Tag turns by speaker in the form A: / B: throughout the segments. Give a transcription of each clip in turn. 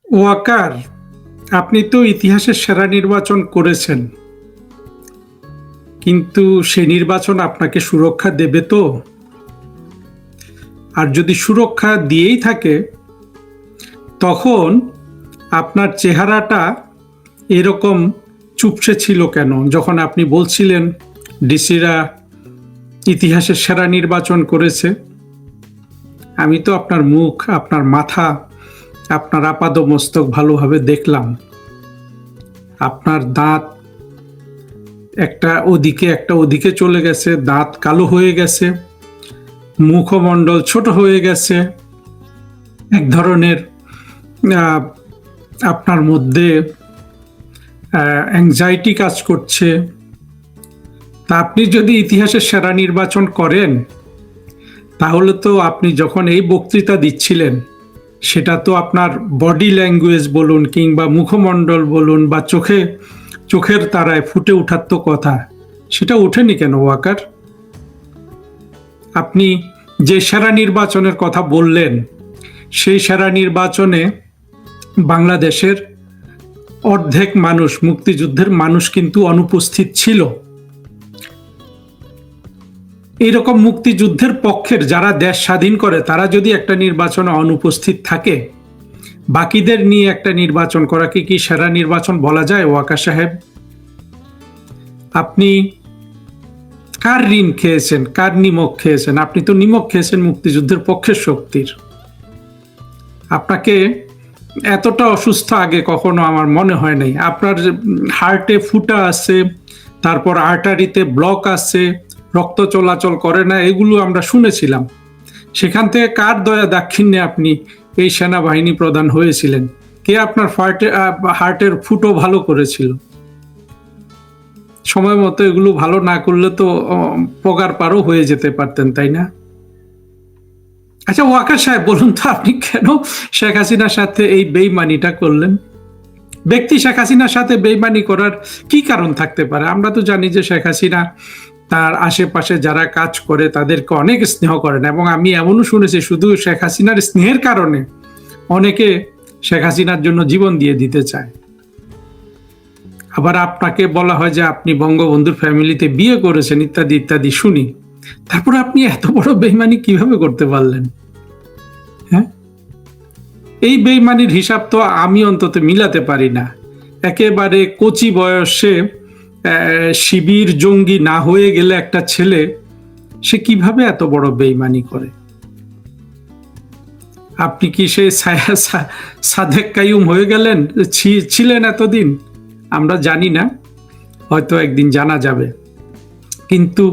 A: ওয়াকার, আপনি তো ইতিহাসের সেরা নির্বাচন করেছেন, কিন্তু সেই নির্বাচন আপনাকে সুরক্ষা দেবে তো? আর যদি সুরক্ষা দিয়েই থাকে, তখন আপনার চেহারাটা এরকম চুপসে ছিল কেন যখন আপনি বলছিলেন ডিসিরা ইতিহাসের সেরা নির্বাচন করেছে? আমি তো আপনার মুখ, আপনার মাথা, আপনার আপাদমস্তক ভালোভাবে দেখলাম। আপনার দাঁত একটা ওদিকে চলে গেছে, দাঁত কালো হয়ে গেছে, মুখমণ্ডল ছোট হয়ে গেছে, এক ধরনের আপনার মধ্যে অ্যাংজাইটি কাজ করছে। তা আপনি যদি ইতিহাসের সেরা নির্বাচন করেন, তাহলে তো আপনি যখন এই বক্তৃতা দিচ্ছিলেন, সেটা তো আপনার বডি ল্যাঙ্গুয়েজ বলুন কিংবা মুখমণ্ডল বলুন বা চোখের তারায় ফুটে ওঠার তো কথা, সেটা ওঠেনি কেন ওয়াকার? আপনি যে সেরা নির্বাচনের কথা বললেন, সেই সেরা নির্বাচনে বাংলাদেশের অর্ধেক মানুষ, মুক্তিযুদ্ধের মানুষ কিন্তু অনুপস্থিত ছিল। এইরকম মুক্তিযুদ্ধের পক্ষের যারা দেশ স্বাধীন করে, তারা যদি একটা নির্বাচনে অনুপস্থিত থাকে, বাকিদের নিয়ে একটা নির্বাচন করাকে কি সেরা নির্বাচন বলা যায় ওয়াকার সাহেব? আপনি কার ঋণ খেয়েছেন, কার নিমক খেয়েছেন? আপনি তো নিমক খেয়েছেন মুক্তিযুদ্ধের পক্ষের শক্তির। আপনাকে এতটা অসুস্থ আগে কখনো আমার মনে হয় নাই। আপনার হার্টে ফুটা আছে, তারপর আর্টারিতে ব্লক আছে, রক্ত চলাচল করে না, এগুলো আমরা শুনেছিলাম। সেখান থেকে কার দয়া দাক্ষিণ্যে আপনি এই সেনাবাহিনী প্রধান হয়েছিলেন? কে আপনার হার্টের ফুটো ভালো করেছিল? সময় মতো এগুলো ভালো না করলে তো পগার পারও হয়ে যেতে পারতেন, তাই না? আচ্ছা ওয়াকার সাহেব, বলুন তো আপনি কেন শেখ হাসিনার সাথে এই বেইমানিটা করলেন? ব্যক্তি শেখ হাসিনার সাথে বেইমানি করার কি কারণ থাকতে পারে? আমরা তো জানি যে শেখ হাসিনা তার আশেপাশে যারা কাজ করে তাদেরকে অনেক স্নেহ করেন, এবং আমি এমনও শুনেছি শুধু শেখ হাসিনার স্নেহের কারণে অনেকে শেখ হাসিনার জন্য জীবন দিয়ে দিতে চায়। আবার আপনাকে বলা হয় যে আপনি বঙ্গবন্ধুর ফ্যামিলিতে বিয়ে করেছেন, ইত্যাদি ইত্যাদি শুনি। তারপরে আপনি এত বড় বেইমানি কিভাবে করতে পারলেন? হ্যাঁ, এই বেইমানির হিসাব তো আমি অন্তত মিলাতে পারি না। একেবারে কচি বয়সে শিবির জঙ্গি না হয়ে গেলে একটা ছেলে, সে কিভাবে এত বড় বেইমানি করে? আপনি কি সেই সাদেক কাইয়ুম হয়ে গেলেন? ছিলেন এতদিন? আমরা জানি না, হয়তো একদিন জানা যাবে। কিন্তু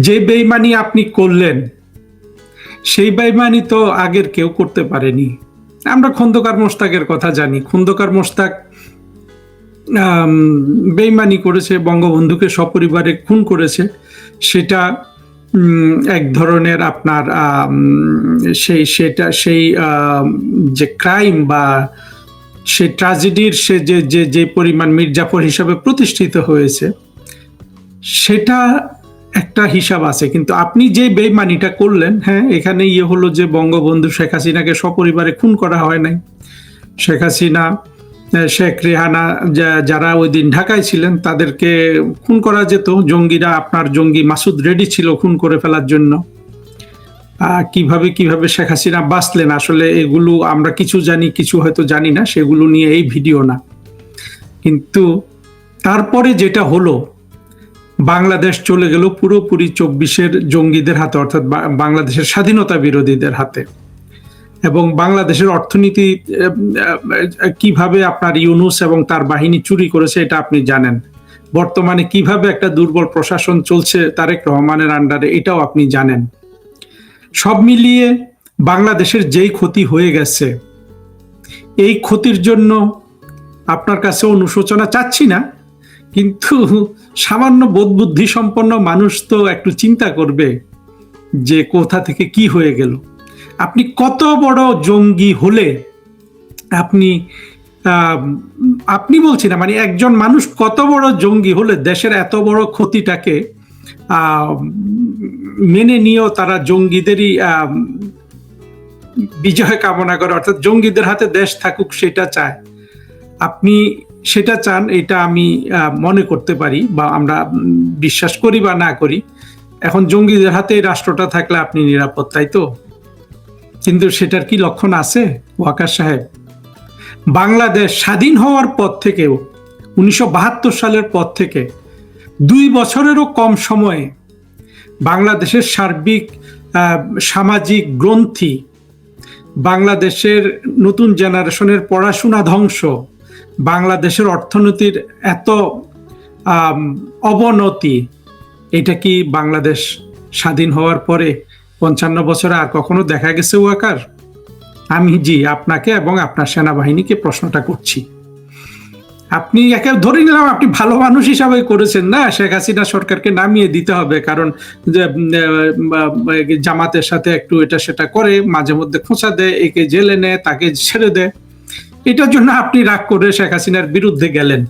A: যে বেইমানি আপনি করলেন, সেই বেইমানি তো আগের কেউ করতে পারেনি। আমরা খন্দকার মোশতাকের কথা জানি। খন্দকার মোশতাক বেইমানি করেছে, বঙ্গবন্ধুকে সপরিবারে খুন করেছে। সেটা এক ধরনের আপনার সেই যে ক্রাইম বা সেই ট্র্যাজেডির সে যে পরিমাণ মির্জাফর হিসাবে প্রতিষ্ঠিত হয়েছে, সেটা একটা হিসাব আছে। কিন্তু আপনি যে বেইমানিটা করলেন, হ্যাঁ, এখানে হলো যে বঙ্গবন্ধু শেখ হাসিনাকে সপরিবারে খুন করা হয় নাই। শেখ হাসিনা, শেখ রেহানা যারা ওই দিন ঢাকায় ছিলেন, তাদেরকে খুন করা যেত। জঙ্গিরা, আপনার জঙ্গি মাসুদ রেডি ছিল খুন করে ফেলার জন্য। কিভাবে শেখ হাসিনা বাঁচলেন, আসলে এগুলো আমরা কিছু জানি, কিছু হয়তো জানি না। সেগুলো নিয়ে এই ভিডিও না। কিন্তু তারপরে যেটা হলো, বাংলাদেশ চলে গেল পুরোপুরি 24-এর জঙ্গিদের হাতে, অর্থাৎ বাংলাদেশের স্বাধীনতা বিরোধীদের হাতে। এবং বাংলাদেশের অর্থনীতি কিভাবে আপনার ইউনূস এবং তার বাহিনী চুরি করেছে, এটা আপনি জানেন। বর্তমানে কিভাবে একটা দুর্বল প্রশাসন চলছে তারেক রহমানের আন্ডারে, এটাও আপনি জানেন। সব মিলিয়ে বাংলাদেশের যেই ক্ষতি হয়ে গেছে, এই ক্ষতির জন্য আপনার কাছে অনুশোচনা চাচ্ছি না, কিন্তু সামান্য বোধ বুদ্ধি সম্পন্ন মানুষ তো একটু চিন্তা করবে যে কোথা থেকে কি হয়ে গেল। আপনি কত বড় জঙ্গি হলে আপনি বলছি না, মানে একজন মানুষ কত বড় জঙ্গি হলে দেশের এত বড় ক্ষতিটাকে মেনে নিয়েও তারা জঙ্গিদেরই বিজয় কামনা করে, অর্থাৎ জঙ্গিদের হাতে দেশ থাকুক সেটা চায়। আপনি সেটা চান, এটা আমি মনে করতে পারি, বা আমরা বিশ্বাস করি বা না করি। এখন জঙ্গিদের হাতে এই রাষ্ট্রটা থাকলে আপনি নিরাপদ, তাই তো? কিন্তু সেটার কি লক্ষণ আছে ওয়াকার সাহেব? বাংলাদেশ স্বাধীন হওয়ার পর থেকেও 1972 সালের পর থেকে 2 বছরেরও কম সময়ে বাংলাদেশের সার্বিক সামাজিক গ্রন্থি, বাংলাদেশের নতুন জেনারেশনের পড়াশোনা ধ্বংস, বাংলাদেশের অর্থনীতির এত অবনতি, এটা কি বাংলাদেশ স্বাধীন হওয়ার পরে 55 বছরে আর কখনো দেখা গেছে ওয়াকার? আমি আপনাকে এবং আপনার সেনাবাহিনীকে প্রশ্নটা করছি। আপনি একে ধরে নিলাম আপনি ভালো মানুষ হিসাবে করেছেন, না শেখ হাসিনা সরকারকে নামিয়ে দিতে হবে, কারণ জামাতের সাথে একটু এটা সেটা করে, মাঝে মধ্যে খোঁচা দেয়, একে জেলে নেয়, তাকে ছেড়ে দেয়, এটার জন্য আপনি রাগ করে শেখ হাসিনার বিরুদ্ধে গেলেন।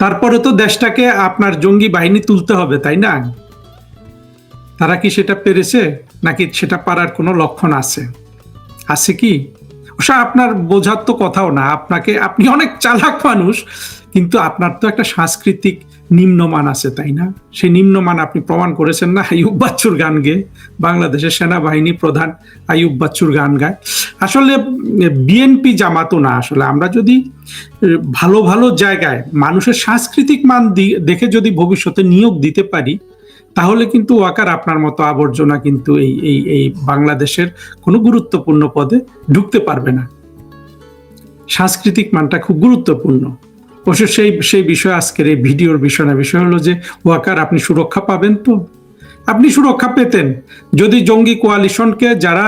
A: তারপরে তো দেশটাকে আপনার জঙ্গি বাহিনী তুলতে হবে, তাই না? তারা কি সেটা পেরেছে, নাকি সেটা পারার কোনো লক্ষণ আছে কি? ওসব আপনার বোঝার তো কথাও না। আপনি অনেক চালাক মানুষ, কিন্তু আপনার তো একটা সাংস্কৃতিক নিম্নমান আছে, তাই না? সেই নিম্নমান আপনি প্রমাণ করেছেন না আইয়ুব বাচ্চুর গান গেয়ে। বাংলাদেশের সেনাবাহিনী প্রধান আইয়ুব বাচ্চুর গান গায়। আসলে বিএনপি জামাতও না, আসলে আমরা যদি ভালো ভালো জায়গায় মানুষের সাংস্কৃতিক মান দেখে যদি ভবিষ্যতে নিয়োগ দিতে পারি, তাহলে কিন্তু ওয়াকার আপনার মতো আবর্জনা কিন্তু এই বাংলাদেশের কোনো গুরুত্বপূর্ণ পদে ঢুকতে পারবে না। সাংস্কৃতিক মানটা খুব গুরুত্বপূর্ণ। অবশ্য সেই বিষয় আজকের এই ভিডিওর বিষয় হলো যে ওয়াকার আপনি সুরক্ষা পাবেন তো? আপনি সুরক্ষা পেতেন যদি জঙ্গি কোয়ালিশনকে, যারা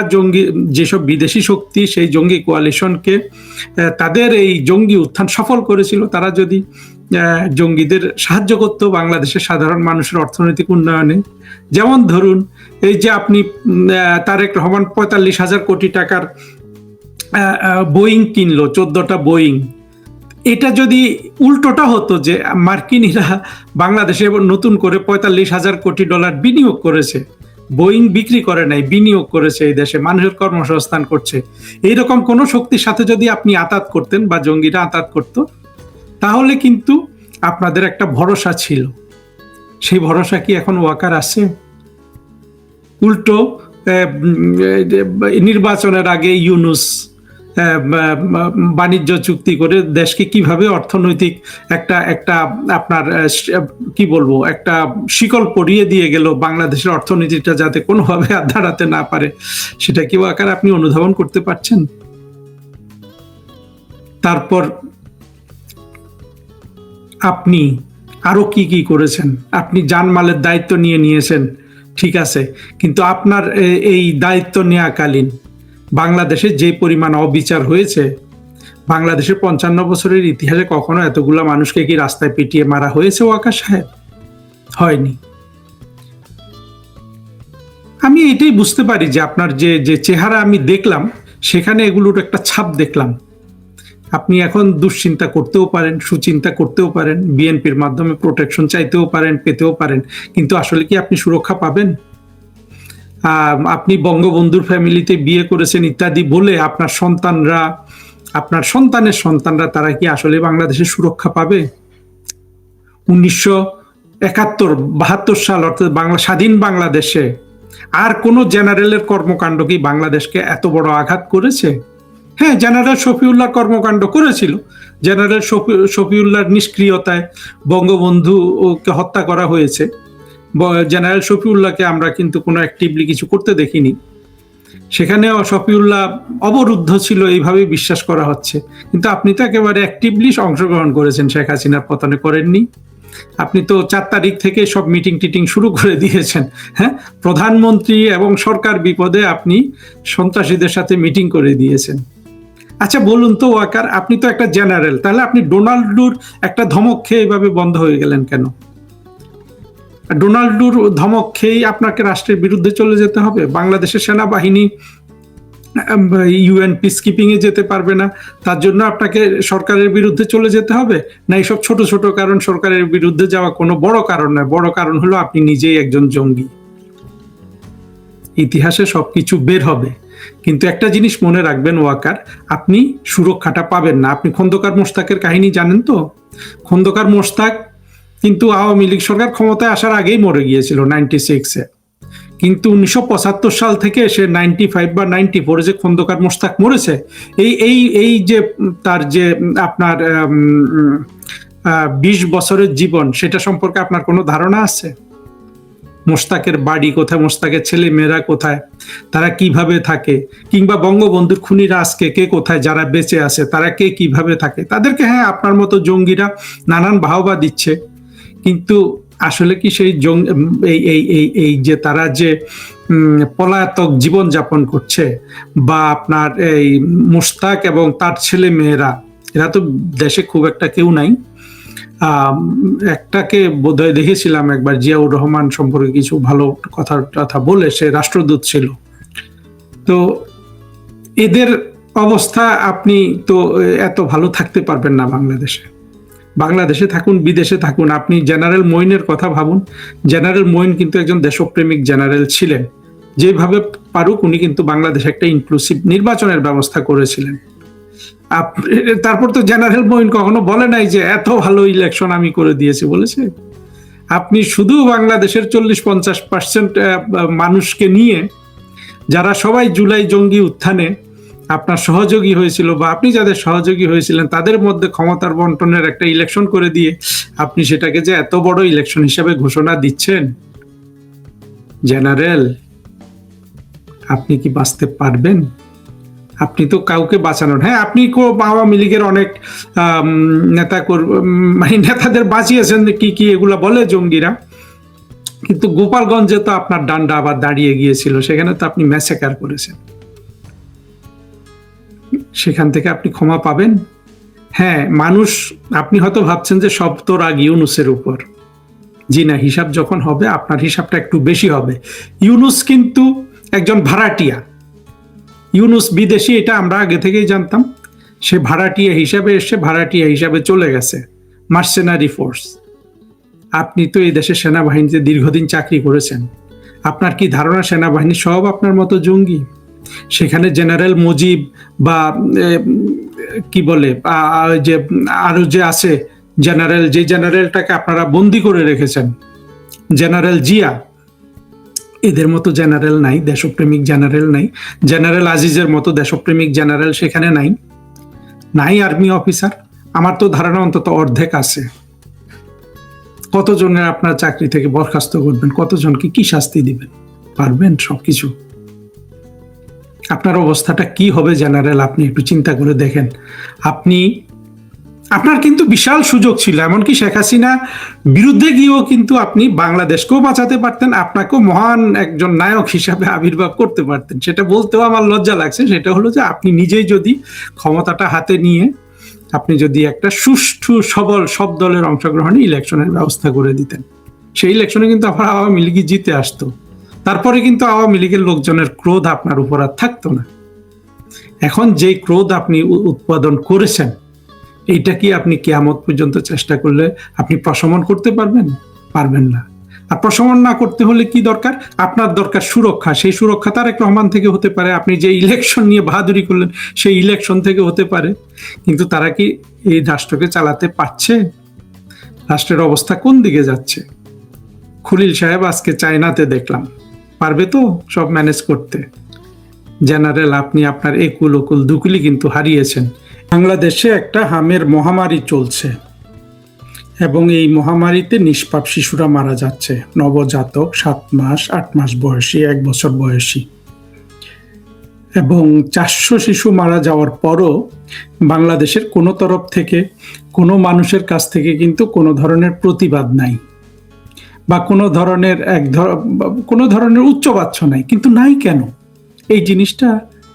A: যেসব বিদেশি শক্তি সেই জঙ্গি কোয়ালিশনকে তাদের এই জঙ্গি উত্থান সফল করেছিল, তারা যদি জঙ্গিদের সাহায্য করত বাংলাদেশের সাধারণ মানুষের অর্থনৈতিক উন্নয়নে। যেমন ধরুন এই যে আপনি তারেক রহমান 45,000 কোটি টাকার বোয়িং কিনলো, 14টা বোয়িং। এটা যদি উল্টোটা হতো যে মার্কিনীরা বাংলাদেশে নতুন করে 45,000 কোটি ডলার বিনিয়োগ করেছে, বোয়িং বিক্রি করে নাই, বিনিয়োগ করেছে এই দেশে, মানুষের কর্মসংস্থান করছে, এইরকম কোন শক্তির সাথে যদি আপনি আতাত করতেন বা জঙ্গিরা আতাত করত, তাহলে কিন্তু আপনাদের একটা ভরসা ছিল। সেই ভরসা কি এখন ওয়াকার আছে? উল্টো নির্বাচনের আগে ইউনুস বাণিজ্য চুক্তি করে দেশকে কিভাবে অর্থনৈতিক একটা আপনার কি বলবো একটা শিকল পরিয়ে দিয়ে গেল, বাংলাদেশের অর্থনীতিটা যাতে কোনোভাবে আর দাঁড়াতে না পারে, সেটা কি ওয়াকার আপনি অনুধাবন করতে পারছেন? তারপর আপনি আরো কি করেছেন? আপনি জানমালের দায়িত্ব নিয়েছেন, ঠিক আছে, কিন্তু আপনার এই দায়িত্ব নেওয়াকালীন বাংলাদেশে যে পরিমাণ অবিচার হয়েছে, বাংলাদেশের 55 বছরের ইতিহাসে কখনো এতগুলা মানুষকে কি রাস্তায় পিটিয়ে মারা হয়েছে ওয়াকার সাহেব? হয়নি। আমি এটাই বুঝতে পারি যে আপনার যে চেহারা আমি দেখলাম, সেখানে এগুলোর একটা ছাপ দেখলাম। আপনি এখন দুশ্চিন্তা করতেও পারেন, সুচিন্তা করতেও পারেন, বিএনপির মাধ্যমে প্রোটেকশন চাইতেও পারেন, পেতেও পারেন, কিন্তু আসলে কি আপনি সুরক্ষা পাবেন? আপনি বঙ্গবন্ধুর ফ্যামিলিতে বিয়ে করেছেন ইত্যাদি বলে আপনার সন্তানরা, আপনার সন্তানের সন্তানরা, তারা কি আসলে বাংলাদেশের সুরক্ষা পাবে? 1971-72 সাল অর্থাৎ স্বাধীন বাংলাদেশে আর কোন জেনারেলের কর্মকাণ্ড কি বাংলাদেশকে এত বড় আঘাত করেছে? হ্যাঁ, জেনারেল শফিউল্লাহ কর্মকাণ্ড করেছিল। জেনারেল শফিউল্লাহর নিষ্ক্রিয়তায় বঙ্গবন্ধুকে হত্যা করা হয়েছে। জেনারেল শফিউল্লাহকে আমরা কিন্তু কোনো অ্যাক্টিভলি কিছু করতে দেখিনি। সেখানেও শফিউল্লাহ অবরুদ্ধ ছিল, এইভাবে বিশ্বাস করা হচ্ছে। কিন্তু আপনি তো একেবারে অ্যাক্টিভলি অংশগ্রহণ করেছেন, শেখ হাসিনার পতনে করেননি? আপনি তো 4 তারিখ থেকে সব মিটিং টিটিং শুরু করে দিয়েছেন। হ্যাঁ, প্রধানমন্ত্রী এবং সরকার বিপদে আপনি সন্ত্রাসীদের সাথে মিটিং করে দিয়েছেন। আচ্ছা বলুন তো ওয়াকার, আপনি তো একটা জেনারেল, তাহলে আপনি ডোনাল্ডুর একটা ধমক খেয়ে এইভাবে বন্ধ হয়ে গেলেন কেন? ডোনাল্ডুর ধমক খেয়েই আপনাকে রাষ্ট্রের বিরুদ্ধে চলে যেতে হবে? বাংলাদেশের সেনাবাহিনী ইউএন পিস কিপিং এ যেতে পারবে না, তার জন্য আপনাকে সরকারের বিরুদ্ধে চলে যেতে হবে? না এইসব ছোট ছোট কারণ সরকারের বিরুদ্ধে যাওয়া কোনো বড় কারণ নয়। বড় কারণ হলো আপনি নিজেই একজন জঙ্গি। ইতিহাসে সবকিছু বের হবে। কিন্তু একটা জিনিস মনে রাখবেন ওয়াকার, আপনি সুরক্ষাটা পাবেন না। আপনি খন্দকার মোশতাকের কাহিনী জানেন তো? খন্দকার মোশতাক কিন্তু আওয়ামী লীগ সরকার ক্ষমতায় আসার আগেই মরে গিয়েছিল 96-এ, কিন্তু 1975 সাল থেকে সে 95 বা 94 যে খন্দকার মোশতাক মরেছে, এই এই এই যে তার যে আপনার 20 বছরের জীবন, সেটা সম্পর্কে আপনার কোনো ধারণা আছে? মোশতাকের বাড়ি কোথায়, মোশতাকের ছেলে মেয়েরা কোথায়, তারা কিভাবে থাকে, কিংবা বঙ্গবন্ধুর খুনিরা আজকে কে কোথায়, যারা বেঁচে আছে তারা কে কিভাবে থাকে? তাদেরকে হ্যাঁ আপনার মতো জঙ্গিরা নানান বাহবা দিচ্ছে, কিন্তু আসলে কি সেই এই যে তারা যে পলাতক জীবন যাপন করছে, বা আপনার এই মোশতাক এবং তার ছেলে মেয়েরা, এরা তো দেশে খুব একটা কেউ নাই। একটাকে বোধহয় দেখেছিলাম একবার, জিয়াউর রহমান সম্পর্কে কিছু ভালো কথা বলে, সে রাষ্ট্রদূত ছিল। তো এদের অবস্থা, আপনি তো এত ভালো থাকতে পারবেন না বাংলাদেশে থাকুন, বিদেশে থাকুন, আপনি জেনারেল মঈনের কথা ভাবুন। জেনারেল মঈন কিন্তু একজন দেশপ্রেমিক জেনারেল ছিলেন। যেভাবে পারুক উনি কিন্তু বাংলাদেশে একটা ইনক্লুসিভ নির্বাচনের ব্যবস্থা করেছিলেন। তারপর তো জেনারেল মঈন কখনো বলে নাই যে এত ভালো ইলেকশন আমি করে দিয়েছি, বলেছে? আপনি শুধু বাংলাদেশের 40-50% মানুষকে নিয়ে, যারা সবাই জুলাই জঙ্গি উত্থানে আপনার সহযোগী হয়েছিল, বা আপনি যাদের সহযোগী হয়েছিলেন, তাদের মধ্যে ক্ষমতার বন্টনের একটা ইলেকশন করে দিয়ে আপনি সেটাকে যে এত বড় ইলেকশন হিসেবে ঘোষণা দিচ্ছেন, জেনারেল আপনি কি বাঁচতে পারবেন? আপনি তো কাউকে বাঁচানোর, হ্যাঁ আপনি আওয়ামী লীগের অনেক নেতাদের বাঁচিয়েছেন, কি কি এগুলা বলে জঙ্গিরা, কিন্তু গোপালগঞ্জে তো আপনার ডান্ডা আবার দাঁড়িয়ে গিয়েছিল, সেখানে তো আপনি ম্যাসেকার করেছেন। সেখান থেকে আপনি ক্ষমা পাবেন? হ্যাঁ, মানুষ, আপনি হয়তো ভাবছেন যে সব তো রাগ ইউনূসের উপর। জি না, হিসাব যখন হবে আপনার হিসাবটা একটু বেশি হবে। ইউনূস কিন্তু একজন ভাড়াটিয়া, ইউনূস বিদেশি, এটা আমরা আগে থেকেই জানতাম। সে ভাড়াটিয়া হিসাবে এসে ভাড়াটিয়া হিসাবে চলে গেছে, মার্সেনারি ফোর্স। আপনি তো এই দেশের সেনাবাহিনীতে দীর্ঘদিন চাকরি করেছেন, আপনার কি ধারণা সেনাবাহিনী সব আপনার মতো জঙ্গি? সেখানে জেনারেল মুজিব বা কি বলে যে আরো যে আছে জেনারেল, যে জেনারেলটাকে আপনারা বন্দি করে রেখেছেন, জেনারেল জিয়া, এদের মতো জেনারেল নাই, দেশপ্রেমিক জেনারেল নাই। জেনারেল আজিজের মতো দেশপ্রেমিক জেনারেল সেখানে নাই আর্মি অফিসার। আমার তো ধারণা অন্তত অর্ধেক আছে। কতজনের আপনার চাকরি থেকে বরখাস্ত করবেন? কতজনকে কি শাস্তি দিবেন? পারবেন সবকিছু? আপনার অবস্থাটা কি হবে জেনারেল, আপনি একটু চিন্তা করে দেখেন। আপনার কিন্তু বিশাল সুযোগ ছিল, এমনকি শেখ হাসিনা বিরুদ্ধে গিয়েও কিন্তু আপনি বাংলাদেশকেও বাঁচাতে পারতেন, আপনাকেও মহান একজন নায়ক হিসাবে আবির্ভাব করতে পারতেন। সেটা বলতেও আমার লজ্জা লাগছে। সেটা হলো যে আপনি নিজেই যদি ক্ষমতাটা হাতে নিয়ে আপনি যদি একটা সুষ্ঠু সবল সব দলের অংশগ্রহণে ইলেকশনের ব্যবস্থা করে দিতেন, সেই ইলেকশনে কিন্তু আবার আওয়ামী লীগই জিতে আসতো। তারপরে কিন্তু আওয়ামী লীগের লোকজনের ক্রোধ আপনার উপর আর থাকতো না। এখন যে ক্রোধ আপনি উৎপাদন করেছেন, এইটা কি আপনি কিয়ামত পর্যন্ত চেষ্টা করলে আপনি প্রশমন করতে পারবেন না। আর প্রশমন না করতে হলে কি দরকার? আপনার দরকার সুরক্ষা। সেই সুরক্ষা তারেক রহমান থেকে হতে পারে, আপনি যে ইলেকশন নিয়ে বাহাদুরি করলেন সেই ইলেকশন থেকে হতে পারে, কিন্তু তারা কি এই রাষ্ট্রকে চালাতে পারছে? রাষ্ট্রের অবস্থা কোন দিকে যাচ্ছে? খলিল সাহেব আজকে চায়নাতে দেখলাম, পারবে তো সব ম্যানেজ করতে? জেনারেল আপনি আপনার একুল ওকুল দুকুলি কিন্তু হারিয়েছেন। বাংলাদেশে একটা হামের মহামারী চলছে এবং এই মহামারীতে নিষ্পাপ শিশুরা মারা যাচ্ছে, নবজাতক, 7 মাস 8 মাস বয়সী, 1 বছর বয়সী, এবং 400 শিশু মারা যাওয়ার পরও বাংলাদেশের কোনো তরফ থেকে, কোনো মানুষের কাছ থেকে কিন্তু কোনো ধরনের প্রতিবাদ নাই, বা কোনো ধরনের উচ্চবাচ্য নাই। কিন্তু নাই কেন? এই জিনিসটা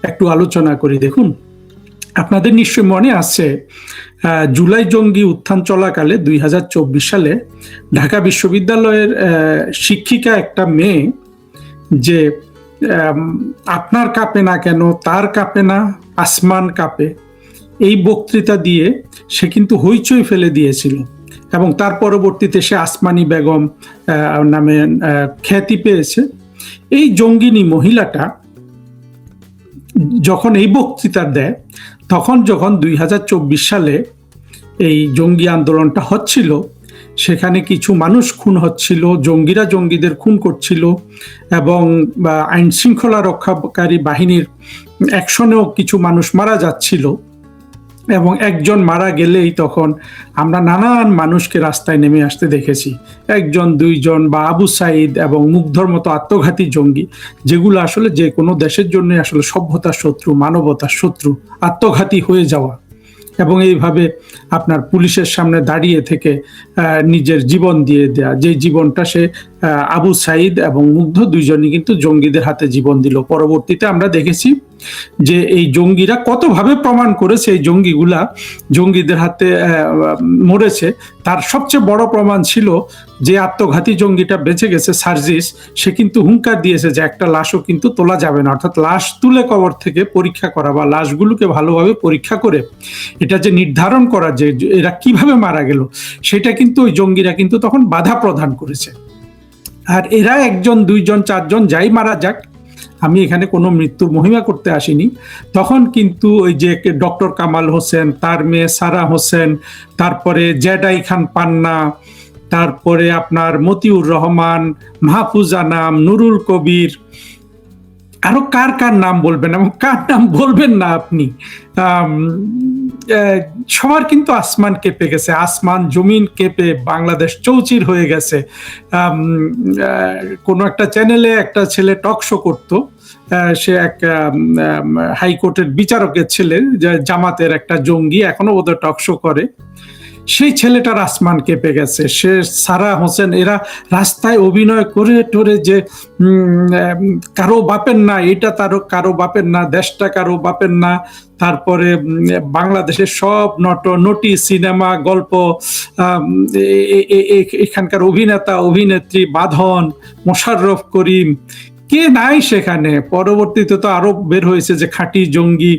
A: একটু আলোচনা করি। দেখুন, আপনাদের নিশ্চয় মনে আছে জুলাই জঙ্গি উত্থান চলাকালে 2024 সালে ঢাকা বিশ্ববিদ্যালয়ের শিক্ষিকা একটা মেয়ে, যে আপনার কাঁপে না কেন, তার কাঁপে না, আসমান কাঁপে, এই বক্তৃতা দিয়ে সে কিন্তু হইচই ফেলে দিয়েছিল, এবং তার পরবর্তীতে সে আসমানি বেগম নামে খ্যাতি পেয়েছে। এই জঙ্গিনী মহিলাটা যখন এই বক্তৃতা দেয়, তখন যখন 2024 সালে এই জঙ্গি আন্দোলনটা হচ্ছিল, সেখানে কিছু মানুষ খুন হচ্ছিল, জঙ্গিরা জঙ্গিদের খুন করছিল, এবং আইন শৃঙ্খলা রক্ষাকারী বাহিনীর অ্যাকশনেও কিছু মানুষ মারা যাচ্ছিল, এবং একজন মারা গেলেই তখন আমরা নানান মানুষকে রাস্তায় নেমে আসতে দেখেছি, একজন দুইজন বা আবু সাইদ এবং মুগ্ধর মতো আত্মঘাতী জঙ্গি, যেগুলো আসলে যে কোনো দেশের জন্য আসলে সভ্যতার শত্রু, মানবতার শত্রু, আত্মঘাতী হয়ে যাওয়া, এবং এইভাবে আপনার পুলিশের সামনে দাঁড়িয়ে থেকে নিজের জীবন দিয়ে দেয়া, যে জীবনটা সে আবু সাইদ এবং মুগ্ধ দুইজনই কিন্তু জঙ্গিদের হাতে জীবন দিল। পরবর্তীতে আমরা দেখেছি যে এই জঙ্গিরা কতভাবে প্রমাণ করেছে এই জঙ্গিগুলা জঙ্গিদের হাতে মরেছে। তার সবচেয়ে বড় প্রমাণ ছিল যে আত্মঘাতী জঙ্গিটা বেঁচে গেছে সার্জিস, সে কিন্তু হুঙ্কার দিয়েছে যে একটা লাশও কিন্তু তোলা যাবে না, অর্থাৎ লাশ তুলে কবর থেকে পরীক্ষা করা বা লাশগুলোকে ভালোভাবে পরীক্ষা করে এটা যে নির্ধারণ করা যে এরা কিভাবে মারা গেল, সেটা কিন্তু ওই জঙ্গিরা কিন্তু তখন বাধা প্রদান করেছে। আর এরা একজন দুইজন চারজন যাই মারা যাক, আমি এখানে কোনো মৃত্যুর মহিমা করতে আসিনি, তখন কিন্তু ওই যে ডক্টর কামাল হোসেন, তার মেয়ে সারা হোসেন, তারপরে জেডাই খান পান্না, তারপরে আপনার মতিউর রহমান, মাহফুজা নাম, নুরুল কবির, আরো কার কার নাম বলবেন এবং কার নাম বলবেন না আপনি, সবার কিন্তু আসমান কেঁপে গেছে, আসমান জমিন কেঁপে বাংলাদেশ চৌচির হয়ে গেছে। কোনো একটা চ্যানেলে একটা ছেলে টক শো করতো, সে এক হাইকোর্টের বিচারকের ছেলে, জামাতের একটা জঙ্গি, এখনো বোধহয় টক শো করে, সেই ছেলেটার আসমান কেঁপে গেছে। সে সারা হোসেন, এরা রাস্তায় অভিনয় করে টোরে যে কারো বাপের না, এটা তারও কারো বাপের না, দেশটা কারো বাপের না, তারপরে বাংলাদেশের সব নটি, সিনেমা, গল্প, এখানকার অভিনেতা অভিনেত্রী, বাঁধন, মোশাররফ করিম, কে নাই সেখানে। পরবর্তীতে তো আরো বের হয়েছে যে খাঁটি জঙ্গি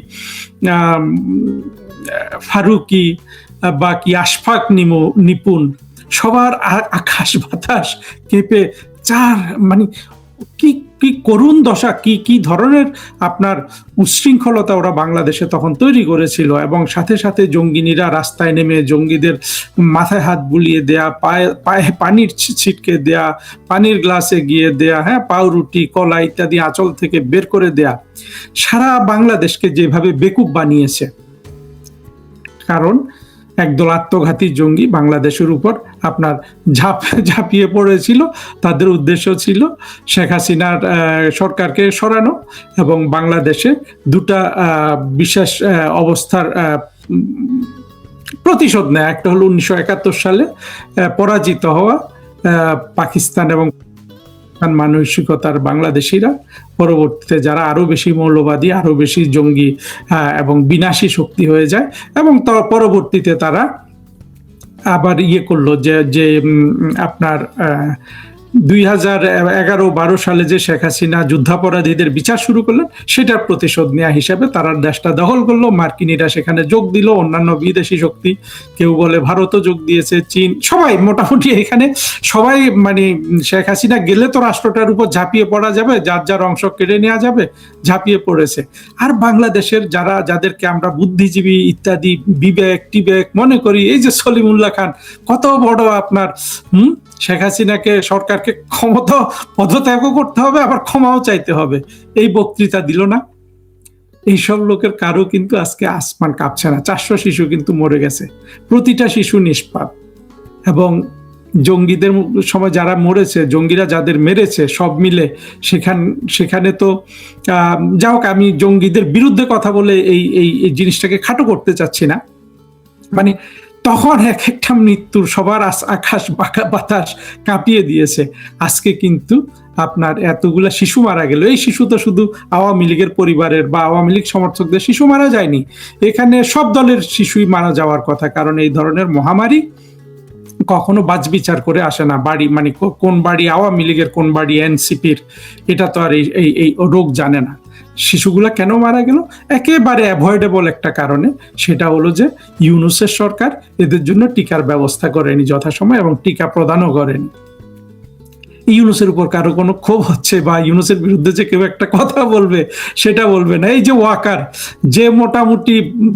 A: ফারুকি বা কি আশফাক নিপুণ, সবার আকাশ বাতাস কেঁপে চার, মানে কি কি করুণ দশা, কি কি ধরনের আপনার উচ্ছৃঙ্খলতা ওরা বাংলাদেশে তখন তৈরি করেছিল। এবং সাথে সাথে জঙ্গিনীরা রাস্তায় নেমে জঙ্গিদের মাথায় হাত বুলিয়ে দেয়া, পায়ে পানির ছিটকে দেয়া, পানির গ্লাসে গিয়ে দেয়া, হ্যাঁ, পাউরুটি কলা ইত্যাদি আঁচল থেকে বের করে দেয়া, সারা বাংলাদেশকে যেভাবে বেকুব বানিয়েছে। কারণ একদল আত্মঘাতী জঙ্গি বাংলাদেশের উপর আপনার ঝাঁপিয়ে পড়েছিল, তাদের উদ্দেশ্য ছিল শেখ হাসিনার সরকারকে সরানো এবং বাংলাদেশে দুটা বিশেষ অবস্থার প্রতিশোধ নেয়। একটা হলো 1971 সালে পরাজিত হওয়া পাকিস্তান এবং মানসিকতার বাংলাদেশিরা, পরবর্তীতে যারা আরো বেশি মৌলবাদী, আরো বেশি জঙ্গি এবং বিনাশী শক্তি হয়ে যায়, এবং পরবর্তীতে তারা আবার করলো যে আপনার 2011-12 সালে যে শেখ হাসিনা যুদ্ধাপরাধীদের বিচার শুরু করলেন, সেটার প্রতিশোধ নেওয়া হিসাবে তারা দেশটা দখল করলো। মার্কিনীরা সেখানে যোগ দিল, অন্যান্য বিদেশি শক্তি, কেউ বলে ভারতও যোগ দিয়েছে, চীন, সবাই মোটামুটি এখানে সবাই, মানে শেখ হাসিনা গেলে তো রাষ্ট্রটার উপর ঝাঁপিয়ে পড়া যাবে, যার যার অংশ কেড়ে নেওয়া যাবে, ঝাঁপিয়ে পড়েছে। আর বাংলাদেশের যাদেরকে আমরা বুদ্ধিজীবী ইত্যাদি বিবেক মনে করি, এই যে সলিমুল্লাহ খান, কত বড় আপনার শেখ হাসিনাকে, সরকারকে ক্ষমতা পদত্যাগও করতে হবে, আবার ক্ষমাও চাইতে হবে, এই বক্তৃতা দিল না। এইসব লোকের কারো কিন্তু আজকে আসমান কাঁপছে না। 400 শিশু কিন্তু মরে গেছে, প্রতিটা শিশু নিষ্পাপ। এবং জঙ্গিদের সময় যারা মরেছে, জঙ্গিরা যাদের মেরেছে, সব মিলে সেখানে তো যাই হোক, আমি জঙ্গিদের বিরুদ্ধে কথা বলে এই জিনিসটাকে খাটো করতে চাচ্ছি না, মানে তখন এক একটা মৃত্যুর সবার আকাশ বাতাস কাঁপিয়ে দিয়েছে। আজকে কিন্তু আপনার এতগুলা শিশু মারা গেল। এই শিশু তো শুধু আওয়ামী লীগের পরিবারের বা আওয়ামী লীগ সমর্থকদের শিশু মারা যায়নি, এখানে সব দলের শিশুই মারা যাওয়ার কথা। কারণ এই ধরনের মহামারী কখনো বাছবিচার করে আসে না, বাড়ি মানে কোন বাড়ি আওয়ামী লীগের, কোন বাড়ি এনসিপির, এটা তো আর এই রোগ জানে না। শিশুগুলা কেন মারা গেল? একেবারে অ্যাভয়েডেবল একটা কারণে, সেটা হলো যে ইউনূসের সরকার এদের জন্য টিকার ব্যবস্থা করেনি যথাসময় এবং টিকা প্রদানও করেনি। ইউনূসের উপর কারো কোনো ক্ষোভ হচ্ছে বা ইউনূসের বিরুদ্ধে যে কেউ একটা কথা বলবে সেটা বলবে না। এই যে ওয়াকার, যে মোটামুটি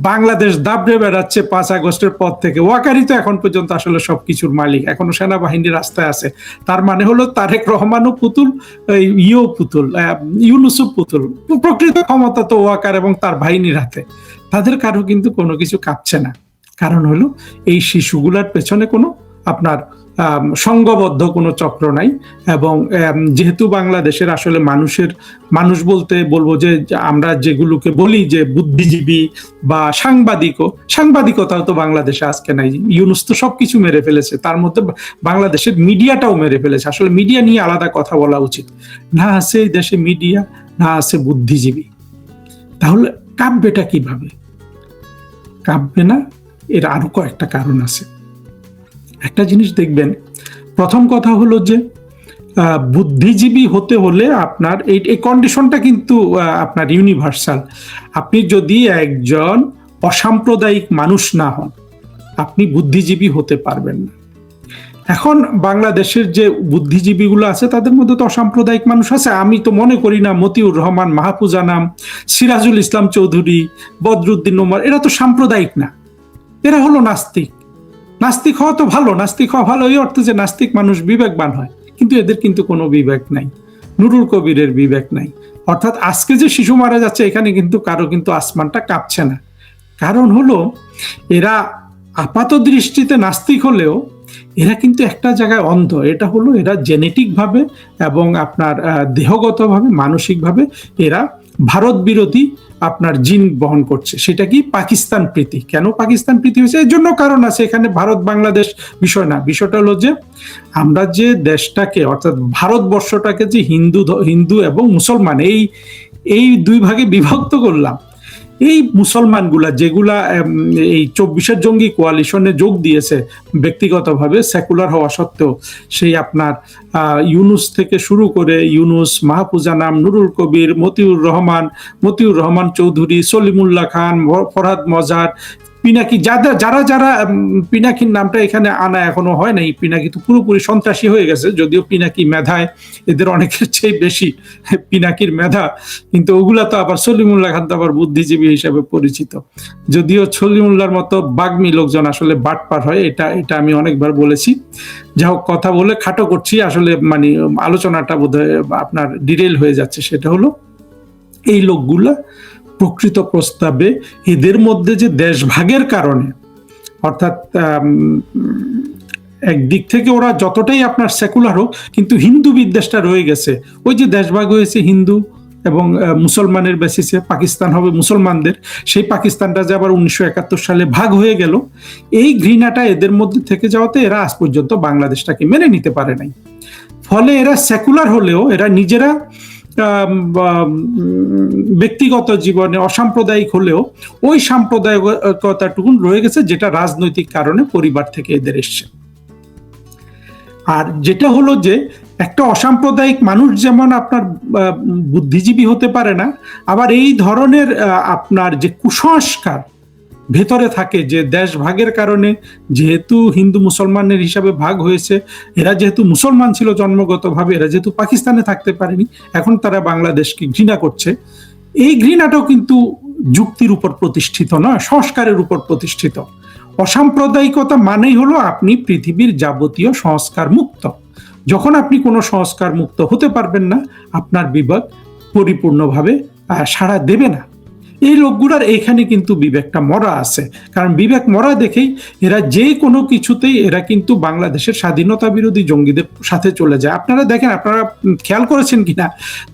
A: বাংলাদেশ দাবড়ে বেড়াচ্ছে 5 আগস্টের পর থেকে, ওয়াকারই তো এখন পর্যন্ত আসলে সবকিছুর মালিক, এখনো সেনাবাহিনী রাস্তায় আছে। তার মানে হলো তারেক রহমানও পুতুল, পুতুল, ইউনূসও পুতুল। প্রকৃত ক্ষমতা তো ওয়াকার এবং তার বাহিনীর হাতে। তাদের কারো কিন্তু কোনো কিছু কাঁপছে না। কারণ হলো এই শিশুগুলার পেছনে কোনো আপনার সংঘবদ্ধ কোনো চক্র নাই। এবং যেহেতু বাংলাদেশের আসলে মানুষ বলতে বলবো যে আমরা যেগুলোকে বলি যে বুদ্ধিজীবী বা সাংবাদিকতাও তো বাংলাদেশে আজকে নাই। ইউনূস তো সবকিছু মেরে ফেলেছে, তার মধ্যে বাংলাদেশের মিডিয়াটাও মেরে ফেলেছে। আসলে মিডিয়া নিয়ে আলাদা কথা বলা উচিত। না আছে এই দেশে মিডিয়া, না আছে বুদ্ধিজীবী। তাহলে কাঁপবেটা কিভাবে? কাঁপবে না, এর আরো কয়েকটা কারণ আছে। একটা জিনিস দেখবেন, প্রথম কথা হলো যে বুদ্ধিজীবী হতে হলে আপনার এই কন্ডিশনটা কিন্তু আপনার ইউনিভার্সাল। আপনি যদি একজন অসাম্প্রদায়িক মানুষ না হন, আপনি বুদ্ধিজীবী হতে পারবেন না। এখন বাংলাদেশের যে বুদ্ধিজীবীগুলো আছে তাদের মধ্যে তো অসাম্প্রদায়িক মানুষ আছে। আমি তো মনে করি না মতিউর রহমান, মাহফুজ আনাম, সিরাজুল ইসলাম চৌধুরী, বদরুদ্দিন ওমর এরা তো সাম্প্রদায়িক না, এরা হলো নাস্তিক। নাস্তিক হওয়া তো ভালো, নাস্তিক হওয়া ভালো এই অর্থে যে নাস্তিক মানুষ বিবেকবান হয়, কিন্তু এদের কিন্তু কোনো বিবেক নাই। নুরুল কবিরের বিবেক নাই। অর্থাৎ আজকে যে শিশু মারা যাচ্ছে এখানে কিন্তু কারো কিন্তু আসমানটা কাঁপছে না। কারণ হলো এরা আপাত দৃষ্টিতে নাস্তিক হলেও এরা কিন্তু একটা জায়গায় অন্ধ। এটা হলো এরা জেনেটিক ভাবে এবং আপনার দেহগতভাবে, মানসিকভাবে এরা ভারত বিরোধী আপনার জিন বহন করছে। সেটা কি পাকিস্তান প্রীতি। কেন পাকিস্তান প্রীতি হয়েছে? এর জন্য কারণ আছে। এখানে ভারত বাংলাদেশ বিষয় না। বিষয়টা হলো যে আমরা যে দেশটাকে অর্থাৎ ভারতবর্ষটাকে যে হিন্দু এবং মুসলমান এই দুই ভাগে বিভক্ত করলাম, এই মুসলমানগুলা যেগুলা এই 24-এর জঙ্গি কোয়ালিশনে যোগ দিয়েছে ব্যক্তিগতভাবে সেকুলার হওয়া সত্ত্বেও, সেই আপনার ইউনূস থেকে শুরু করে ইউনূস, মাহফুজ আনাম, নুরুল কবির, মতিউর রহমান চৌধুরী, সলিমুল্লাহ খান, ফরহাদ মজার, পিনাকি, যারা পিনাকির নামটা এখানে আনা এখনো হয় নাই। পিনাকি তো পুরোপুরি সন্ত্রাসী হয়ে গেছে, যদিও পিনাকি মেধায় এদের অনেকের চেয়ে বেশি পিনাকির মেধা, কিন্তু ওগুলা তো আবার সলিমুল্লাহ খান তো আবার বুদ্ধিজীবী হিসাবে পরিচিত। যদিও সলিমুল্লাহর মতো বাগ্মী লোকজন আসলে বাটপার হয়, এটা আমি অনেকবার বলেছি। যা হোক, কথা বলে খাটো করছি, আসলে মানে আলোচনাটা বোধহয় আপনার ডিরেল হয়ে যাচ্ছে। সেটা হলো এই লোকগুলা প্রকৃত প্রস্তাবে এদের মধ্যে যে দেশভাগের কারণে, অর্থাৎ একদিক থেকে ওরা যতটাই আপনার সেকুলার হোক, কিন্তু হিন্দু বিদ্বেষটা রয়ে গেছে। ওই যে দেশভাগ হয়েছে হিন্দু এবং মুসলমানের বেসিসে, পাকিস্তান হবে মুসলমানদের, সেই পাকিস্তানটা যে আবার 1971 সালে ভাগ হয়ে গেল, এই ঘৃণাটা এদের মধ্যে থেকে যাওয়াতে এরা আজ পর্যন্ত বাংলাদেশটাকে মেনে নিতে পারে নাই। ফলে এরা সেকুলার হলেও এরা নিজেরা ব্যক্তিগত জীবনে অসাম্প্রদায়িক হলেও ওই সাম্প্রদায়িকতাটুকুন রয়ে গেছে, যেটা রাজনৈতিক কারণে পরিবার থেকে এদের এসছে। আর যেটা হলো যে একটা অসাম্প্রদায়িক মানুষ যেমন আপনার বুদ্ধিজীবী হতে পারে না, আবার এই ধরনের আপনার যে কুসংস্কার ভেতরে থাকে, যে দেশ ভাগের কারণে যেহেতু হিন্দু মুসলমানের হিসাবে ভাগ হয়েছে, এরা যেহেতু মুসলমান ছিল জন্মগতভাবে, এরা যেহেতু পাকিস্তানে থাকতে পারেনি, এখন তারা বাংলাদেশকে ঘৃণা করছে। এই ঘৃণাটাও কিন্তু যুক্তির উপর প্রতিষ্ঠিত নয়, সংস্কারের উপর প্রতিষ্ঠিত। অসাম্প্রদায়িকতা মানেই হলো আপনি পৃথিবীর যাবতীয় সংস্কার মুক্ত। যখন আপনি কোনো সংস্কার মুক্ত হতে পারবেন না, আপনার বিবেক পরিপূর্ণভাবে সাড়া দেবে না। এই লোকগুলার এখানে কিন্তু বিবেকটা মরা আছে। কারণ বিবেক মরা দেখেই এরা যে কোনো কিছুতেই এরা কিন্তু বাংলাদেশের স্বাধীনতা বিরোধী জঙ্গিদের সাথে চলে যায়। আপনারা দেখেন, আপনারা খেয়াল করেছেন কিনা,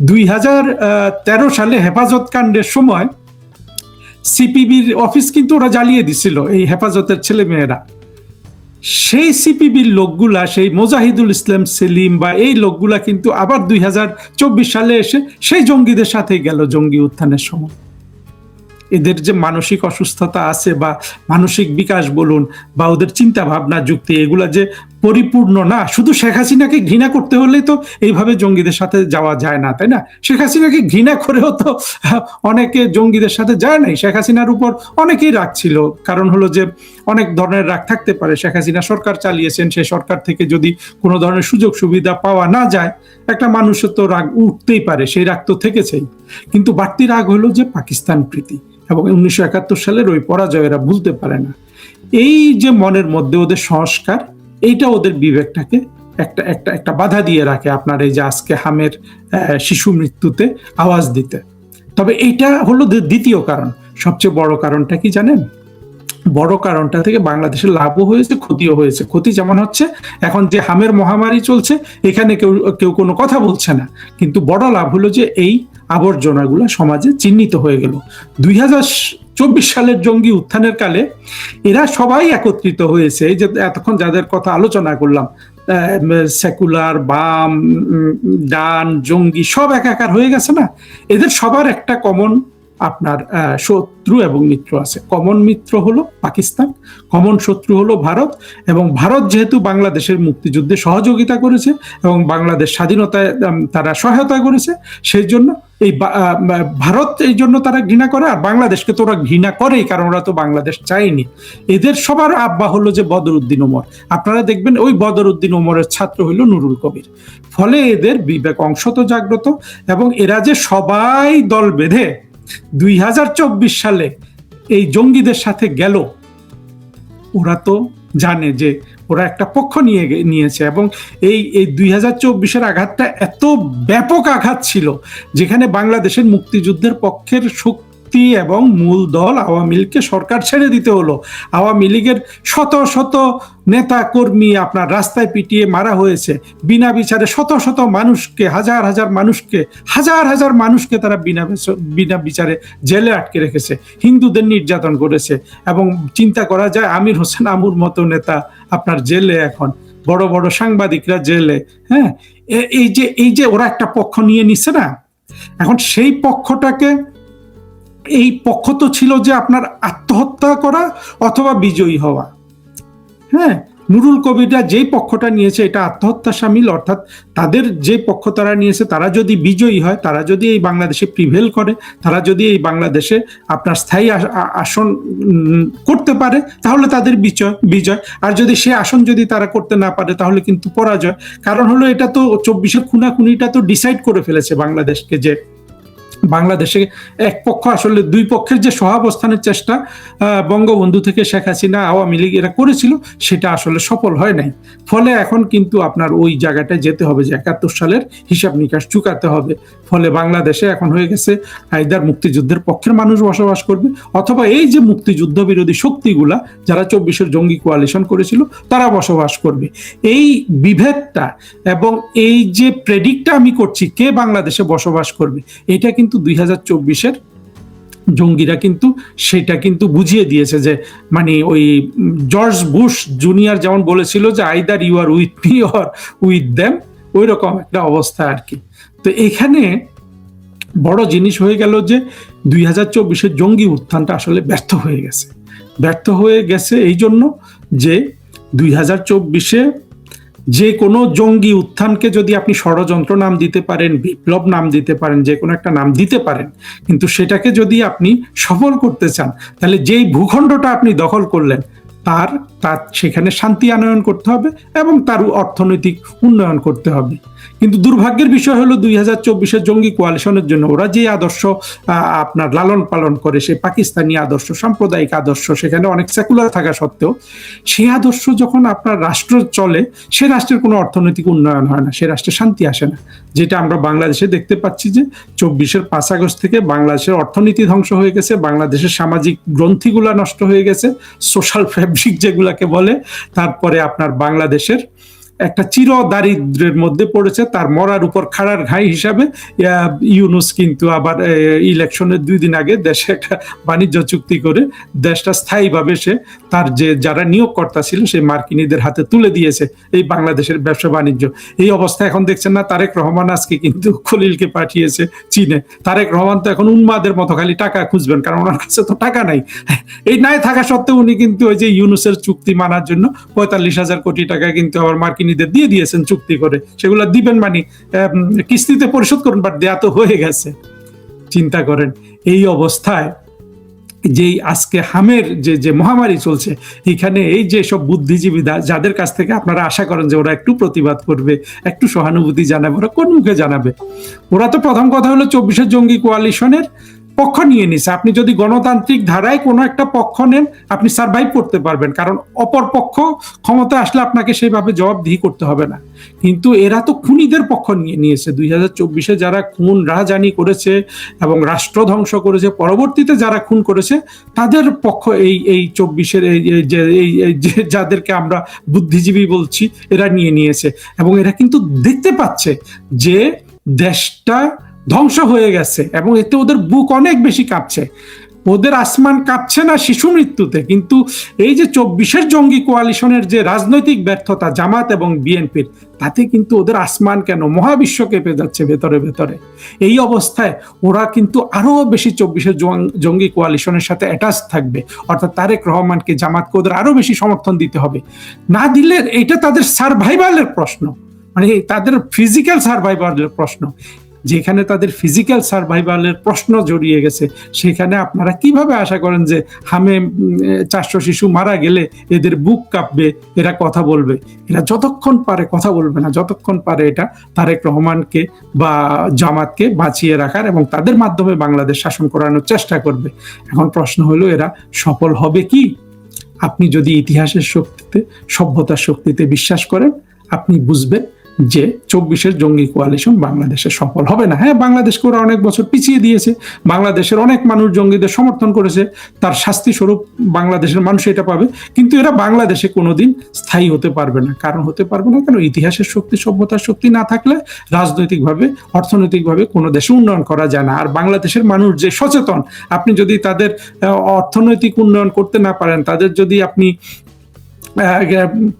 A: 2013 সালে হেফাজত কাণ্ডের সময় সিপিবির অফিস কিন্তু ওরা জ্বালিয়ে দিছিল, এই হেফাজতের ছেলে মেয়েরা। সেই সিপিবির লোকগুলা, সেই মোজাহিদুল ইসলাম সেলিম বা এই লোকগুলা কিন্তু আবার 2024 সালে এসে সেই জঙ্গিদের সাথে গেল জঙ্গি উত্থানের সময়। এদের যে মানসিক অসুস্থতা আছে বা মানসিক বিকাশ বলুন বা ওদের চিন্তা ভাবনা যুক্তি এগুলা যে পরিপূর্ণ না। শুধু শেখ হাসিনাকে ঘৃণা করতে হলেই তো এইভাবে জঙ্গিদের সাথে যাওয়া যায় না, তাই না? শেখ হাসিনাকে ঘৃণা করেও তো অনেকে জঙ্গিদের সাথে যায় নাই। শেখ হাসিনার উপর অনেকেই রাগ ছিল, কারণ হলো যে অনেক ধরনের রাগ থাকতে পারে। শেখ হাসিনা সরকার চালিয়েছেন, সেই সরকার থেকে যদি কোনো ধরনের সুযোগ সুবিধা পাওয়া না যায়, একটা মানুষের তো রাগ উঠতেই পারে, সেই রাগ তো থেকেছেই। কিন্তু বাড়তি রাগ হলো যে পাকিস্তান প্রীতি এবং 1971 সালের ওই পরাজয় এরা ভুলতে পারে না। এই যে মনের মধ্যে ওদের সংস্কার, এইটা ওদের বিবেকটাকে একটা একটা একটা বাধা দিয়ে রাখে আপনার এই যে আজকে হামের শিশু মৃত্যুতে আওয়াজ দিতে। তবে এইটা হলো দ্বিতীয় কারণ। সবচেয়ে বড় কারণটা কি জানেন? বড় কারণটা থেকে বাংলাদেশের লাভও হয়েছে, ক্ষতিও হয়েছে। ক্ষতি যেমন হচ্ছে, এখন যে হামের মহামারী চলছে এখানে কেউ কেউ কোনো কথা বলছে না, কিন্তু বড় লাভ হলো যে এই আবর্জনাগুলো সমাজে চিহ্নিত হয়ে গেল। 2024 সালের জঙ্গি উত্থানের কালে এরা সবাই একত্রিত হয়েছে, যে এতক্ষণ যাদের কথা আলোচনা করলাম, সেকুলার, বাম, ডান, জঙ্গি সব একাকার হয়ে গেছে না। এদের সবার একটা কমন আপনার শত্রু এবং মিত্র আছে। কমন মিত্র হলো পাকিস্তান, কমন শত্রু হলো ভারত। এবং ভারত যেহেতু বাংলাদেশের মুক্তিযুদ্ধে সহযোগিতা করেছে এবং বাংলাদেশ স্বাধীনতায় তারা সহায়তা করেছে, সেই জন্য এই ভারত এই জন্য তারা ঘৃণা করে, আর বাংলাদেশকে তো ওরা ঘৃণা করেই, কারণ ওরা তো বাংলাদেশ চায়নি। এদের সবার আব্বা হলো যে বদরউদ্দিন ওমর। আপনারা দেখবেন ওই বদরউদ্দিন ওমরের ছাত্র হইল নুরুল কবির। ফলে এদের বিবেক অংশ তো জাগ্রত, এবং এরা যে সবাই দল বেঁধে 2024 সালে এই জঙ্গিদের সাথে গেল, ওরা তো জানে যে ওরা একটা পক্ষ নিয়েছে। এবং এই 2024-এর আঘাতটা এত ব্যাপক আঘাত ছিল, যেখানে বাংলাদেশের মুক্তিযুদ্ধের পক্ষের শক্তি এবং মূল দল আওয়ামী লীগকে সরকার ছেড়ে দিতে হলো। আওয়ামী লীগের শত শত নেতা কর্মী আপনার রাস্তায় পিটিয়ে মারা হয়েছে, বিনা বিচারে শত শত মানুষকে, হাজার হাজার মানুষকে তারা বিনা বিচারে জেলে আটকে রেখেছে, হিন্দুদের নির্যাতন করেছে। এবং চিন্তা করা যায়, আমির হোসেন আমুর মতো নেতা আপনার জেলে, এখন বড় বড় সাংবাদিকরা জেলে। হ্যাঁ, এই যে ওরা একটা পক্ষ নিয়ে নিচ্ছে না, এখন সেই পক্ষটাকে, এই পক্ষ তো ছিল যে আপনার আত্মহত্যা করা অথবা বিজয়ী হওয়া। হ্যাঁ, নুরুল কবিররা যেই পক্ষটা নিয়েছে এটা আত্মহত্যা সামিল, অর্থাৎ তাদের যে পক্ষ তারা নিয়েছে, তারা যদি বিজয়ী হয়, তারা যদি এই বাংলাদেশে প্রিভেল করে, তারা যদি এই বাংলাদেশে আপনার স্থায়ী আসন করতে পারে, তাহলে তাদের বিজয়। আর যদি সে আসন যদি তারা করতে না পারে, তাহলে কিন্তু পরাজয়। কারণ হলো এটা তো 24-এর খুনাখুনিটা তো ডিসাইড করে ফেলেছে বাংলাদেশকে, যে বাংলাদেশে এক পক্ষ আসলে দুই পক্ষের যে সহাবস্থানের চেষ্টা বঙ্গবন্ধু থেকে শেখ হাসিনা, আওয়ামী লীগ এরা করেছিল, সেটা আসলে সফল হয় নাই। ফলে এখন কিন্তু আপনার ওই জায়গাটায় যেতে হবে, যে 71 সালের হিসাব নিকাশ চুকাতে হবে। ফলে বাংলাদেশে এখন হয়ে গেছে আইদার মুক্তিযুদ্ধের পক্ষের মানুষ বসবাস করবে, অথবা এই যে মুক্তিযুদ্ধ বিরোধী শক্তিগুলা যারা 24-এর জঙ্গি কোয়ালিশন করেছিল তারা বসবাস করবে। এই বিভেদটা এবং এই যে প্রেডিক্টটা আমি করছি কে বাংলাদেশে বসবাস করবে, এটা কিন্তু 2024-এর জঙ্গিরা কিন্তু সেটা কিন্তু বুঝিয়ে দিয়েছে। যে মানে ওই জর্জ বুশ জুনিয়র যেমন বলেছিল যে either you are with me or with them, ওই রকম একটা অবস্থা আর কি। তো এখানে বড় জিনিস হয়ে গেল যে 2024-এর জঙ্গি উত্থানটা আসলে ব্যর্থ হয়ে গেছে এই জন্য যে 2024-এ যে কোনো জঙ্গি উত্থানকে যদি আপনি ষড়যন্ত্র নাম দিতে পারেন, বিপ্লব নাম দিতে পারেন, যে কোনো একটা নাম দিতে পারেন, কিন্তু সেটাকে যদি আপনি সফল করতে চান, তাহলে যেই ভূখণ্ডটা আপনি দখল করলেন তার সেখানে শান্তি আনয়ন করতে হবে এবং তার অর্থনৈতিক উন্নয়ন করতে হবে। কিন্তু দুর্ভাগ্যের বিষয় হলো 2024-এর জঙ্গি কোয়ালিশনের জন্য ওরা যে আদর্শ আপনার লালন পালন করে, সেই পাকিস্তানি আদর্শ, সাম্প্রদায়িক আদর্শ, সেখানে অনেক সেকুলার থাকা সত্ত্বেও সেই আদর্শ যখন আপনার রাষ্ট্র চলে, সে রাষ্ট্রের কোনো অর্থনৈতিক উন্নয়ন হয় না, সে রাষ্ট্রে শান্তি আসে না। যেটা আমরা বাংলাদেশে দেখতে পাচ্ছি যে 24-এর 5 আগস্ট থেকে বাংলাদেশের অর্থনীতি ধ্বংস হয়ে গেছে, বাংলাদেশের সামাজিক গ্রন্থিগুলা নষ্ট হয়ে গেছে, সোশ্যাল ফ্যাব্রিক যেগুলাকে বলে। তারপরে আপনার বাংলাদেশের একটা চির দারিদ্র্যের মধ্যে পড়েছে, তার মরার উপর খাড়ার ঘাই হিসাবে ইউনূস কিন্তু আবার ইলেকশনের 2 দিন আগে দেশে একটা বাণিজ্য চুক্তি করে দেশটা স্থায়ীভাবে সে তার যে যারা নিয়োগকর্তা ছিল সেই মার্কিনীদের হাতে তুলে দিয়েছে এই বাংলাদেশের ব্যবসা বাণিজ্য। এই অবস্থা এখন দেখছেন না, তারেক রহমান আজকে কিন্তু খলিলকে পাঠিয়েছে চীনে। তারেক রহমান তো এখন উন্মাদের মতো খালি টাকা খুঁজবেন, কারণ ওনার কাছে তো টাকা নাই। এই নাই থাকা সত্ত্বেও উনি কিন্তু ওই যে ইউনূসের চুক্তি মানার জন্য 45,000 কোটি টাকা কিন্তু আবার মার্কিনীদের দিয়ে দিয়েছেন চুক্তি করে, সেগুলো দিবেন মানে কিস্তিতে পরিশোধ করুন, বাট দেয়া তো হয়ে গেছে। চিন্তা করেন এই অবস্থায় যেই আজকে হামের যে মহামারী চলছে, এখানে এই যে সব বুদ্ধিজীবী যাদের কাছ থেকে আপনারা আশা করেন যে ওরা একটু প্রতিবাদ করবে, একটু সহানুভূতি জানাবে, ওরা কোন মুখে জানাবে? ওরা তো প্রথম কথা হলো 24-এর জঙ্গি কোয়ালিশনের পক্ষ নিয়ে নিছে। আপনি যদি গণতান্ত্রিক ধারায় কোনো একটা পক্ষ নেন, আপনি সার্ভাইভ করতে পারবেন, কারণ অপর পক্ষ ক্ষমতা আসলে আপনাকে সেইভাবে জবাবদিহি করতে হবে না। কিন্তু এরা তো খুনিদের পক্ষ নিয়ে নিয়েছে। 2024-এ যারা খুন রাহাজানি করেছে এবং রাষ্ট্র ধ্বংস করেছে, পরবর্তীতে যারা খুন করেছে তাদের পক্ষ এই 24-এর যাদেরকে আমরা বুদ্ধিজীবী বলছি, এরা নিয়ে নিয়েছে। এবং এরা কিন্তু দেখতে পাচ্ছে যে দেশটা ধ্বংস হয়ে গেছে এবং এতে ওদের বুক অনেক বেশি কাঁপছে। ওদের আসমান কাঁপছে না শিশু মৃত্যুতে, কিন্তু এই যে 24-এর জঙ্গি কোয়ালিশনের যে রাজনৈতিক ব্যর্থতা জামাত এবং বিএনপির, তাতে কিন্তু ওদের আসমান কেন মহাবিশ্ব কেঁপে যাচ্ছে ভেতরে ভেতরে। এই অবস্থায় ওরা কিন্তু আরো বেশি 24-এর জঙ্গি কোয়ালিশনের সাথে অ্যাটাচ থাকবে, অর্থাৎ তারেক রহমানকে জামাতকে ওদের আরো বেশি সমর্থন দিতে হবে। না দিলে এটা তাদের সার্ভাইভালের প্রশ্ন, মানে তাদের ফিজিক্যাল সার্ভাইভালের প্রশ্ন। যেখানে তাদের ফিজিক্যাল সার্ভাইভালের প্রশ্ন জড়িয়ে গেছে, সেখানে আপনারা কিভাবে আশা করেন যে হামে 400 শিশু মারা গেলে এদের বুক কাঁপবে, এরা কথা বলবে? এরা যতক্ষণ পারে কথা বলবে না, যতক্ষণ পারে এটা তারেক রহমানকে বা জামাতকে বাঁচিয়ে রাখার এবং তাদের মাধ্যমে বাংলাদেশ শাসন করানোর চেষ্টা করবে। এখন প্রশ্ন হলো এরা সফল হবে কি? আপনি যদি ইতিহাসের শক্তিতে, সভ্যতার শক্তিতে বিশ্বাস করেন, আপনি বুঝবেন যে 24-এর জঙ্গি কোয়ালিশন বাংলাদেশে সফল হবে না। হ্যাঁ, বাংলাদেশকে ওরা অনেক বছর পিছিয়ে দিয়েছে, বাংলাদেশের অনেক মানুষ জঙ্গিদের সমর্থন করেছে, তার শাস্তি স্বরূপ বাংলাদেশের মানুষ এটা পাবে, কিন্তু এরা বাংলাদেশে কোনোদিন স্থায়ী হতে পারবে না। কারণ হতে পারবে না কেন? ইতিহাসের শক্তি, সভ্যতার শক্তি না থাকলে রাজনৈতিকভাবে, অর্থনৈতিকভাবে কোনো দেশে উন্নয়ন করা যায় না। আর বাংলাদেশের মানুষ যে সচেতন, আপনি যদি তাদের অর্থনৈতিক উন্নয়ন করতে না পারেন, তাদের যদি আপনি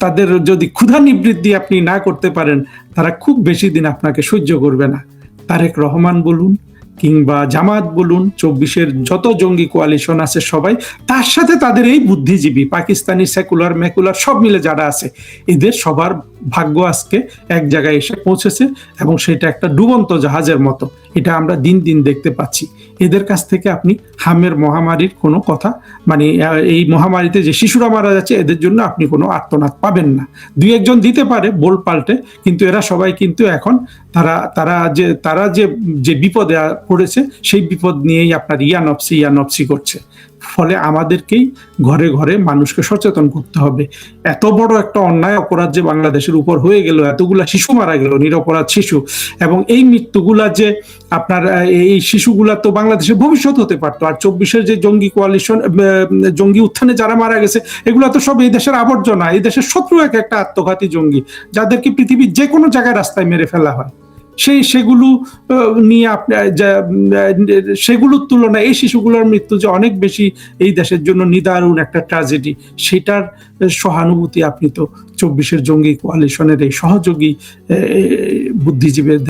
A: তাদের যদি ক্ষুধা নিবৃত্তি আপনি না করতে পারেন, তারা খুব বেশি দিন আপনাকে সহ্য করবে না। তারেক রহমান বলুন কিংবা জামাত বলুন, 24-এর যত জঙ্গি কোয়ালিশন আছে সবাই, তার সাথে তাদের এই বুদ্ধিজীবী পাকিস্তানি সেকুলার মেকুলার সব মিলে যারা আছে, এদের সবার ভাগ্য আজকে এক জায়গায় এসে পৌঁছেছে এবং সেটা একটা ডুবন্ত জাহাজের মতো। এটা আমরা দিন দিন দেখতে পাচ্ছি। এদের কাছ থেকে আপনি হামের মহামারীর কোনো কথা, মানে এই মহামারীতে যে শিশুরা মারা যাচ্ছে, এদের জন্য আপনি কোনো আর্তনাদ পাবেন না। 2-1 দিতে পারে বোল পাল্টে, কিন্তু এরা সবাই কিন্তু এখন তারা যে বিপদে পড়েছে, সেই বিপদ নিয়েই আপনার ইয়ানপসি করছে। ফলে আমাদেরকেই ঘরে ঘরে মানুষকে সচেতন করতে হবে। এত বড় একটা অন্যায় অপরাধ যে বাংলাদেশের উপর হয়ে গেল, এতগুলা শিশু মারা গেল, নিরপরাধ শিশু, এবং এই মৃত্যুগুলা যে আপনার এই শিশুগুলা তো বাংলাদেশের ভবিষ্যৎ হতে পারতো। আর 24-এর যে জঙ্গি কোয়ালিশন, জঙ্গি উত্থানে যারা মারা গেছে, এগুলা তো সব এই দেশের আবর্জনা, এই দেশের শত্রু একটা আত্মঘাতী জঙ্গি, যাদেরকে পৃথিবীর যে কোনো জায়গায় রাস্তায় মেরে ফেলা হয়। সেগুলো নিয়ে সেগুলোর তুলনায় এই শিশুগুলোর মৃত্যু যে অনেক বেশি এই দেশের জন্য নিদারুণ একটা ট্র্যাজেডি, সেটার সহানুভূতি আপনি তো 24-এর জঙ্গি কোয়ালিশনের এই সহযোগী বুদ্ধিজীবীদের